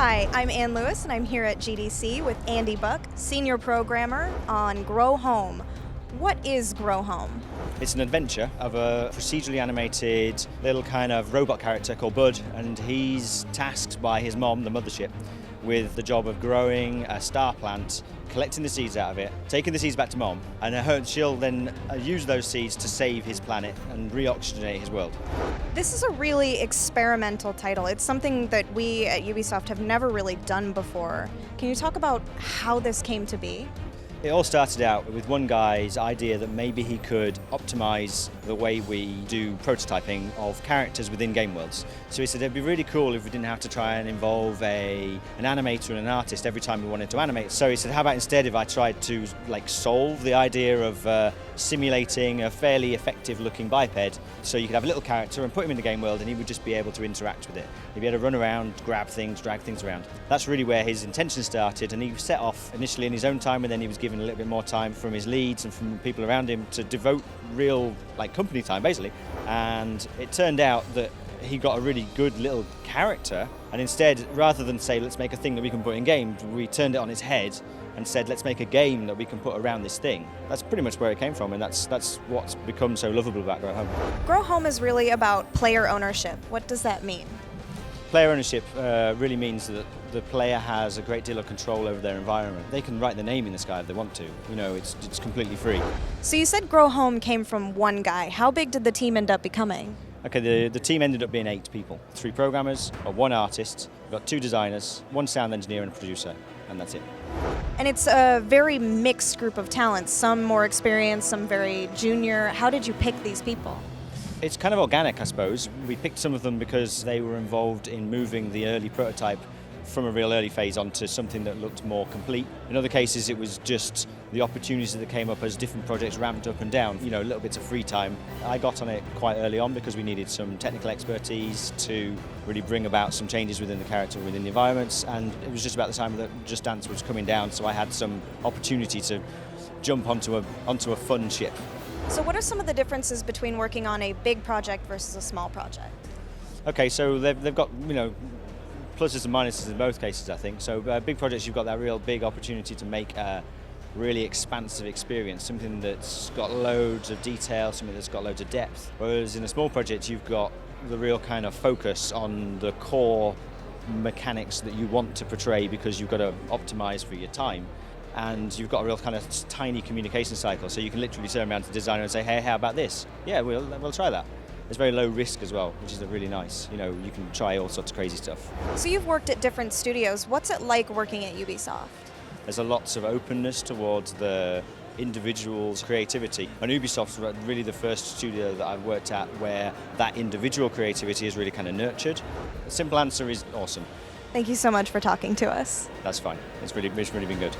Hi, I'm Ann Lewis, and I'm here at GDC with Andy Buck, Senior Programmer on Grow Home. What is Grow Home? It's an adventure of a procedurally animated little kind of robot character called Bud, and he's tasked by his mom, the mothership, with the job of growing a star plant, collecting the seeds out of it, taking the seeds back to mom, and she'll then use those seeds to save his planet and re-oxygenate his world. This is a really experimental title. It's something that we at Ubisoft have never really done before. Can you talk about how this came to be? It all started out with one guy's idea that maybe he could optimize the way we do prototyping of characters within game worlds. So he said it'd be really cool if we didn't have to try and involve an animator and an artist every time we wanted to animate. So he said, how about instead if I tried to solve the idea of simulating a fairly effective looking biped, so you could have a little character and put him in the game world and he would just be able to interact with it. He'd be able to run around, grab things, drag things around. That's really where his intention started, and he set off initially in his own time, and then he was given a little bit more time from his leads and from people around him to devote real company time basically. And it turned out that he got a really good little character, and instead, rather than say let's make a thing that we can put in games, we turned it on its head and said let's make a game that we can put around this thing. That's pretty much where it came from, and that's what's become so lovable about Grow Home. Grow Home is really about player ownership. What does that mean? Player ownership really means that the player has a great deal of control over their environment. They can write their name in the sky if they want to. You know, it's completely free. So you said Grow Home came from one guy. How big did the team end up becoming? Okay, the team ended up being 8 people. 3 programmers, 1 artist, we've got 2 designers, 1 sound engineer and a producer, and that's it. And it's a very mixed group of talents, some more experienced, some very junior. How did you pick these people? It's kind of organic, I suppose. We picked some of them because they were involved in moving the early prototype from a real early phase onto something that looked more complete. In other cases, it was just the opportunities that came up as different projects ramped up and down, little bits of free time. I got on it quite early on because we needed some technical expertise to really bring about some changes within the character, within the environments, and it was just about the time that Just Dance was coming down, so I had some opportunity to jump onto a fun ship. So what are some of the differences between working on a big project versus a small project? Okay, so they've got, pluses and minuses in both cases, I think. So big projects, you've got that real big opportunity to make a really expansive experience, something that's got loads of detail, something that's got loads of depth. Whereas in a small project, you've got the real kind of focus on the core mechanics that you want to portray because you've got to optimize for your time. And you've got a real kind of tiny communication cycle, so you can literally turn around to the designer and say, hey, how about this? Yeah, we'll try that. It's very low risk as well, which is really nice. You can try all sorts of crazy stuff. So you've worked at different studios. What's it like working at Ubisoft? There's lots of openness towards the individual's creativity. And Ubisoft's really the first studio that I've worked at where that individual creativity is really kind of nurtured. The simple answer is awesome. Thank you so much for talking to us. That's fine. It's really been good.